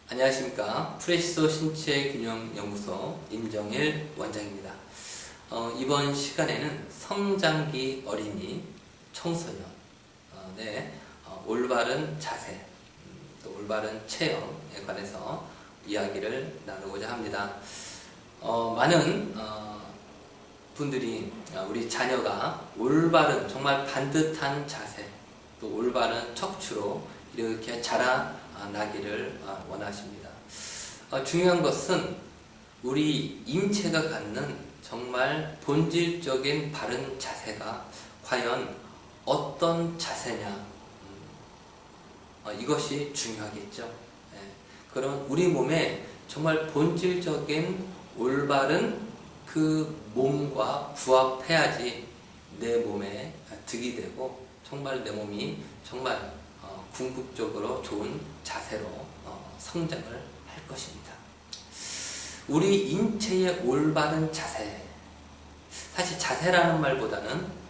안녕하십니까. 프레시소 신체균형연구소 임정일 원장입니다. 이번 시간에는 성장기 어린이, 청소년, 올바른 자세, 또 올바른 체형에 관해서 이야기를 나누고자 합니다. 많은 분들이 우리 자녀가 올바른, 정말 반듯한 자세, 또 올바른 척추로 이렇게 자라나기를 원하십니다. 중요한 것은 우리 인체가 갖는 정말 본질적인 바른 자세가 과연 어떤 자세냐, 이것이 중요하겠죠. 그런 우리 몸에 정말 본질적인 올바른 그 몸과 부합해야지 내 몸에 득이 되고 정말 내 몸이 정말 궁극적으로 좋은 자세로 성장을 할 것입니다. 우리 인체의 올바른 자세, 사실 자세라는 말보다는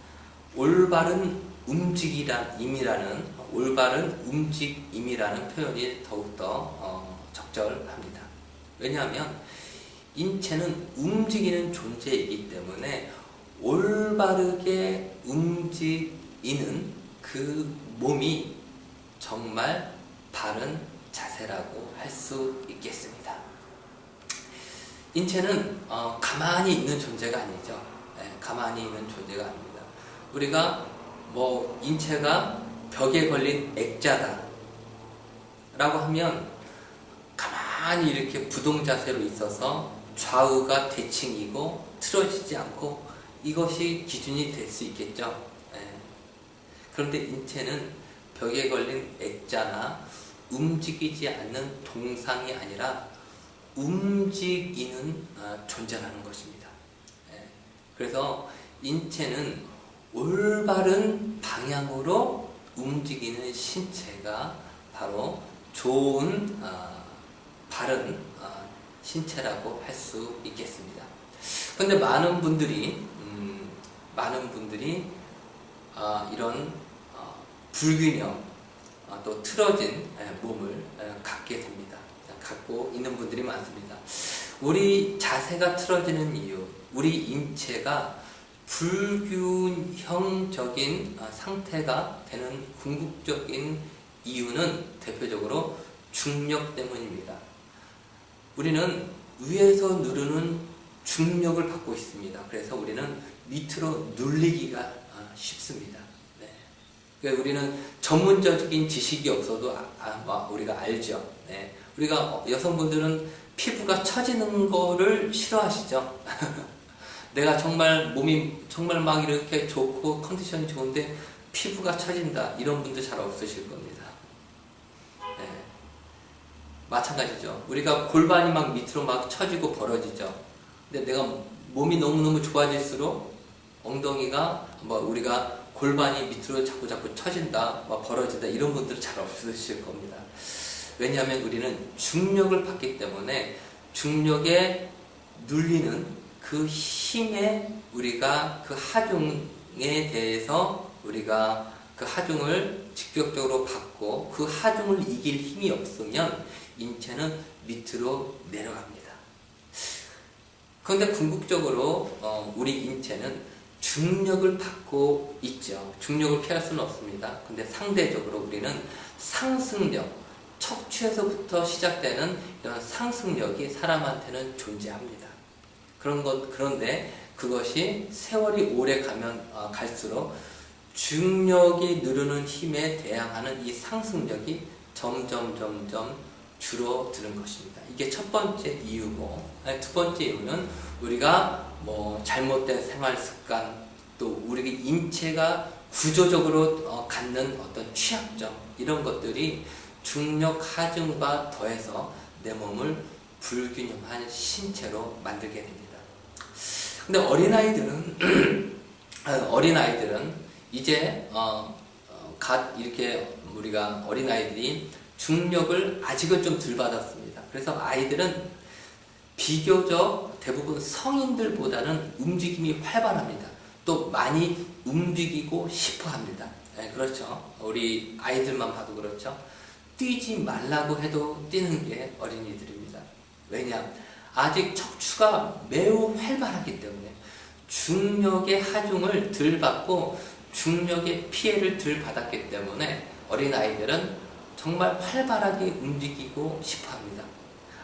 올바른 올바른 움직임이라는 표현이 더욱더 적절합니다. 왜냐하면 인체는 움직이는 존재이기 때문에 올바르게 움직이는 그 몸이 정말 바른 자세라고 할 수 있겠습니다. 인체는 가만히 있는 존재가 아니죠. 가만히 있는 존재가 아닙니다. 우리가 인체가 벽에 걸린 액자다 라고 하면 가만히 이렇게 부동자세로 있어서 좌우가 대칭이고 틀어지지 않고 이것이 기준이 될 수 있겠죠. 그런데 인체는 벽에 걸린 액자나 움직이지 않는 동상이 아니라 움직이는 존재라는 것입니다. 그래서 인체는 올바른 방향으로 움직이는 신체가 바로 좋은 바른 신체라고 할 수 있겠습니다. 그런데 많은 분들이 이런 불균형, 또 틀어진 몸을 갖고 있는 분들이 많습니다. 우리 자세가 틀어지는 이유, 우리 인체가 불균형적인 상태가 되는 궁극적인 이유는 대표적으로 중력 때문입니다. 우리는 위에서 누르는 중력을 받고 있습니다. 그래서 우리는 밑으로 눌리기가 쉽습니다. 우리는 전문적인 지식이 없어도 우리가 알죠. 우리가 여성분들은 피부가 처지는 거를 싫어하시죠. 내가 정말 몸이 정말 막 이렇게 좋고 컨디션이 좋은데 피부가 처진다, 이런 분들 잘 없으실 겁니다. 마찬가지죠. 우리가 골반이 막 밑으로 막 처지고 벌어지죠. 근데 내가 몸이 너무너무 좋아질수록 엉덩이가 우리가 골반이 밑으로 자꾸 처진다, 벌어진다, 이런 분들 잘 없으실 겁니다. 왜냐하면 우리는 중력을 받기 때문에 중력에 눌리는 그 힘에 우리가 그 하중에 대해서 우리가 그 하중을 직접적으로 받고 그 하중을 이길 힘이 없으면 인체는 밑으로 내려갑니다. 그런데 궁극적으로 우리 인체는 중력을 받고 있죠. 중력을 피할 수는 없습니다. 근데 상대적으로 우리는 상승력, 척추에서부터 시작되는 이런 상승력이 사람한테는 존재합니다. 그런데 그것이 세월이 오래 가면 갈수록 중력이 누르는 힘에 대항하는 이 상승력이 점점 줄어드는 것입니다. 이게 첫 번째 이유고, 두 번째 이유는 우리가 잘못된 생활 습관, 또 우리 인체가 구조적으로 갖는 어떤 취약점, 이런 것들이 중력 하중과 더해서 내 몸을 불균형한 신체로 만들게 됩니다. 근데 어린아이들은 이제 우리가 어린아이들이 중력을 아직은 좀 덜 받았습니다. 그래서 아이들은 비교적 대부분 성인들보다는 움직임이 활발합니다. 또 많이 움직이고 싶어 합니다. 그렇죠. 우리 아이들만 봐도 그렇죠. 뛰지 말라고 해도 뛰는 게 어린이들입니다. 왜냐? 아직 척추가 매우 활발하기 때문에 중력의 하중을 덜 받고 중력의 피해를 덜 받았기 때문에 어린아이들은 정말 활발하게 움직이고 싶어 합니다.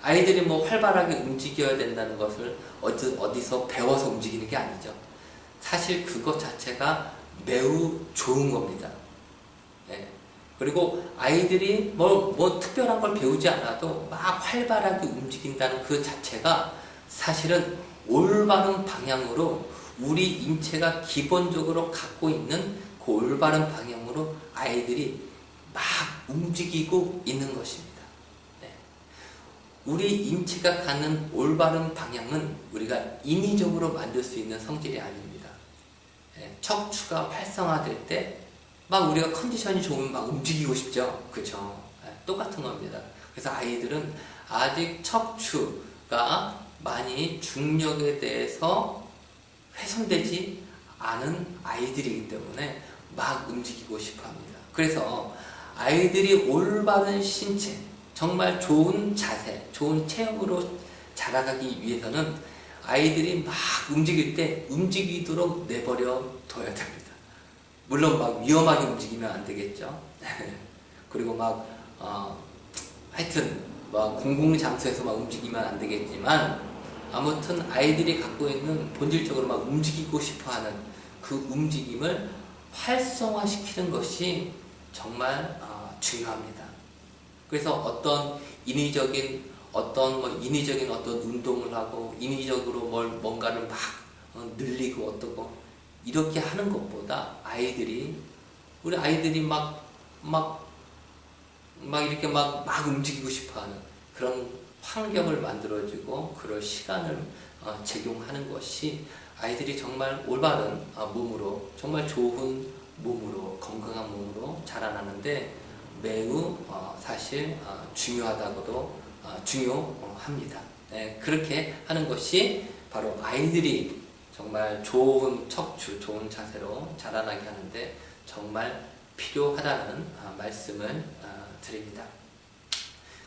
아이들이 뭐 활발하게 움직여야 된다는 것을 어디서 배워서 움직이는 게 아니죠. 사실 그것 자체가 매우 좋은 겁니다. 네. 그리고 아이들이 뭐 특별한 걸 배우지 않아도 막 활발하게 움직인다는 그 자체가 사실은 올바른 방향으로 우리 인체가 기본적으로 갖고 있는 그 올바른 방향으로 아이들이 막 움직이고 있는 것입니다. 네. 우리 인체가 가는 올바른 방향은 우리가 인위적으로 만들 수 있는 성질이 아닙니다. 네. 척추가 활성화될 때 막 우리가 컨디션이 좋으면 막 움직이고 싶죠. 그죠? 네. 똑같은 겁니다. 그래서 아이들은 아직 척추가 많이 중력에 대해서 훼손되지 않은 아이들이기 때문에 막 움직이고 싶어 합니다. 그래서 아이들이 올바른 신체, 정말 좋은 자세, 좋은 체형으로 자라가기 위해서는 아이들이 막 움직일 때 움직이도록 내버려 둬야 됩니다. 물론 막 위험하게 움직이면 안 되겠죠. 그리고 막 하여튼 막 공공장소에서 막 움직이면 안 되겠지만 아무튼 아이들이 갖고 있는 본질적으로 막 움직이고 싶어하는 그 움직임을 활성화시키는 것이 정말 중요합니다. 그래서 어떤 인위적인 어떤 운동을 하고 인위적으로 뭔가를 막 늘리고 어떠고 이렇게 하는 것보다 우리 아이들이 막 이렇게 막 움직이고 싶어하는 그런 환경을 만들어주고 그럴 시간을 제공하는 것이 아이들이 정말 올바른 몸으로 정말 좋은 몸으로 건강한 몸으로 자라나는데 매우 사실 중요하다고도 중요합니다. 네, 그렇게 하는 것이 바로 아이들이 정말 좋은 척추, 좋은 자세로 자라나게 하는데 정말 필요하다는 말씀을 드립니다.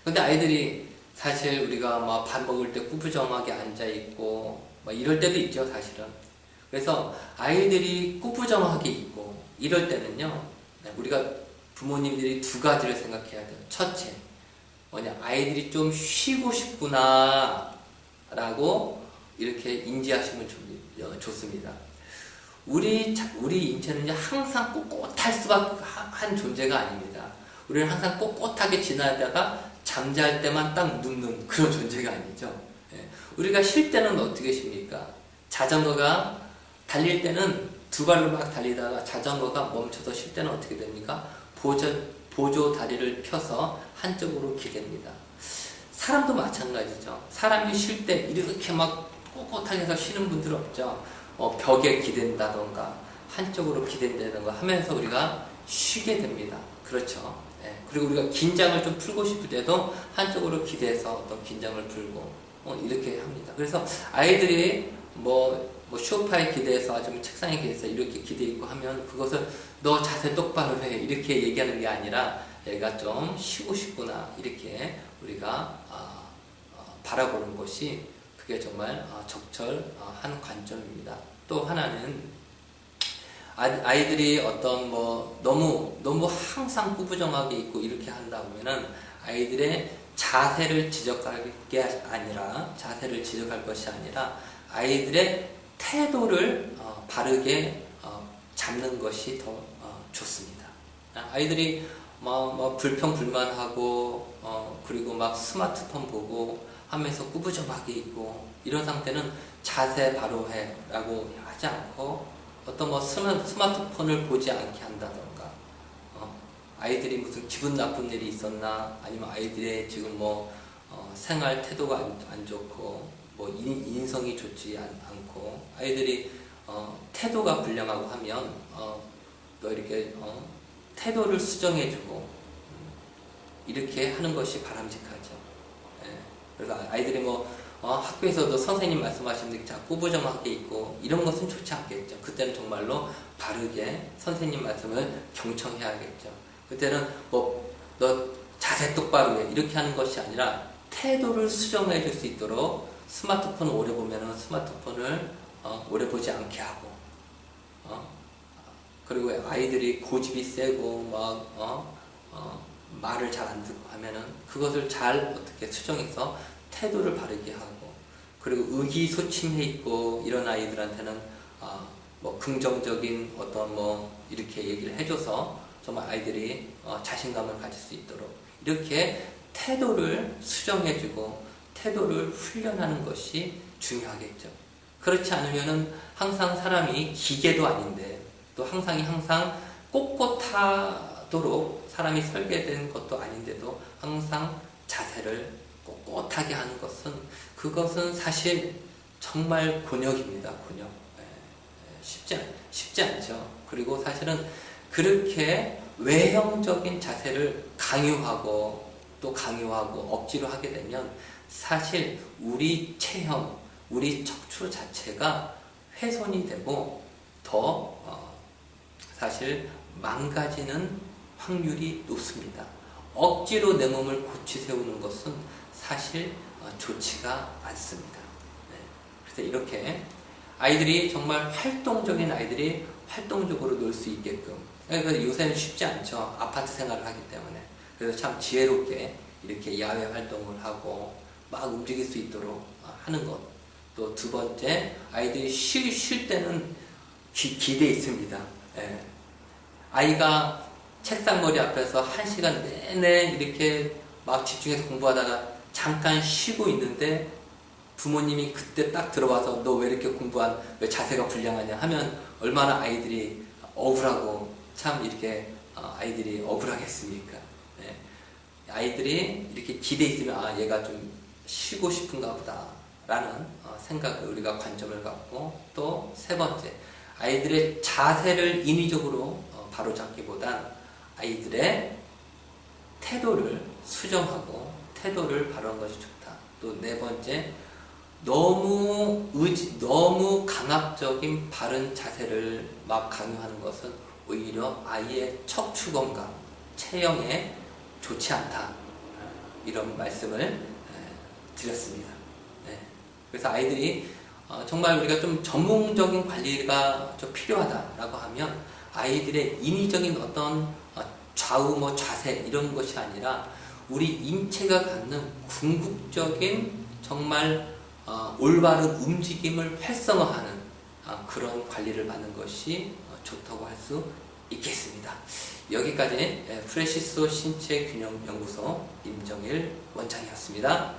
근데 아이들이 사실 우리가 막 밥 먹을 때 꾸부정하게 앉아있고 이럴 때도 있죠, 사실은. 그래서 아이들이 꾸부정하게 있고 이럴 때는요, 우리가 부모님들이 두 가지를 생각해야 돼요. 첫째, 아이들이 좀 쉬고 싶구나 라고 이렇게 인지하시면 좋습니다. 우리 인체는 항상 꼿꼿할 수밖에 한 존재가 아닙니다. 우리는 항상 꼿꼿하게 지나다가 잠잘 때만 딱 눕는 그런 존재가 아니죠. 우리가 쉴 때는 어떻게 쉽니까? 자전거가 달릴 때는 두 발로 막 달리다가 자전거가 멈춰서 쉴 때는 어떻게 됩니까? 보조 다리를 펴서 한쪽으로 기댑니다. 사람도 마찬가지죠. 사람이 쉴 때 이렇게 막 꼿꼿하게 해서 쉬는 분들 없죠. 벽에 기댄다던가 한쪽으로 기댄다던가 하면서 우리가 쉬게 됩니다. 그렇죠. 그리고 우리가 긴장을 좀 풀고 싶을 때도 한쪽으로 기대서 어떤 긴장을 풀고 이렇게 합니다. 그래서 아이들이 소파에 기대서 아니면 책상에 기대서 이렇게 기대 있고 하면 그것을 너 자세 똑바로 해 이렇게 얘기하는 게 아니라 얘가 좀 쉬고 싶구나 이렇게 우리가 바라보는 것이 그게 정말 적절한 관점입니다. 또 하나는 아이들이 어떤 너무 항상 꾸부정하게 있고 이렇게 한다 보면은 아이들의 자세를 지적할 것이 아니라 아이들의 태도를 바르게 잡는 것이 더 좋습니다. 아이들이 불평불만하고 그리고 막 스마트폰 보고 하면서 꾸부정하게 있고 이런 상태는 자세 바로 해라고 하지 않고 어떤 스마트폰을 보지 않게 한다던가 아이들이 무슨 기분 나쁜 일이 있었나 아니면 아이들의 지금 생활 태도가 안 좋고 인성이 좋지 않고 아이들이 태도가 불량하고 하면 이렇게 태도를 수정해주고 이렇게 하는 것이 바람직하죠. 그래서 아이들이 학교에서도 선생님 말씀하시는 게 꾸부정하게 있고 이런 것은 좋지 않겠죠. 그때는 정말로 바르게 선생님 말씀을 경청해야겠죠. 그때는 너 자세 똑바로 해 이렇게 하는 것이 아니라 태도를 수정해 줄 수 있도록 스마트폰 오래 보면은 스마트폰을 오래 보지 않게 하고 그리고 아이들이 고집이 세고 말을 잘 안 듣고 하면은 그것을 잘 어떻게 수정해서 태도를 바르게 하고 그리고 의기소침해 있고 이런 아이들한테는 뭐 긍정적인 어떤 뭐 이렇게 얘기를 해줘서 정말 아이들이 자신감을 가질 수 있도록 이렇게 태도를 수정해주고 태도를 훈련하는 것이 중요하겠죠. 그렇지 않으면은 항상 사람이 기계도 아닌데 또 항상 꼿꼿하도록 사람이 설계된 것도 아닌데도 항상 자세를 꼿꼿하게 하는 것은 그것은 사실 정말 곤욕입니다. 곤욕. 쉽지 않죠. 그리고 사실은 그렇게 외형적인 자세를 강요하고 억지로 하게 되면 사실 우리 체형, 우리 척추 자체가 훼손이 되고 더 사실 망가지는 확률이 높습니다. 억지로 내 몸을 고치 세우는 것은 사실 좋지가 않습니다. 네. 그래서 이렇게 아이들이 정말 활동적인 아이들이 활동적으로 놀 수 있게끔 그러니까 요새는 쉽지 않죠. 아파트 생활을 하기 때문에. 그래서 참 지혜롭게 이렇게 야외 활동을 하고 막 움직일 수 있도록 하는 것. 또 두 번째, 아이들이 쉴 때는 기대 있습니다. 예. 아이가 책상머리 앞에서 1시간 내내 이렇게 막 집중해서 공부하다가 잠깐 쉬고 있는데 부모님이 그때 딱 들어와서 너 왜 이렇게 왜 자세가 불량하냐 하면 얼마나 아이들이 억울하고 참 이렇게 아이들이 억울하겠습니까? 네. 아이들이 이렇게 기대 있으면 얘가 좀 쉬고 싶은가 보다 라는 생각을 우리가 관점을 갖고 또 세 번째 아이들의 자세를 인위적으로 바로잡기보단 아이들의 태도를 수정하고 태도를 바르는 것이 좋다. 또 네 번째 너무 강압적인 바른 자세를 막 강요하는 것은 오히려 아이의 척추 건강, 체형에 좋지 않다. 이런 말씀을 드렸습니다. 네. 그래서 아이들이 정말 우리가 좀 전문적인 관리가 좀 필요하다라고 하면 아이들의 인위적인 어떤 좌우 자세 이런 것이 아니라 우리 인체가 갖는 궁극적인 정말 올바른 움직임을 활성화하는 그런 관리를 받는 것이 좋다고 할 수 있겠습니다. 여기까지 프레시소 신체균형연구소 임정일 원장이었습니다.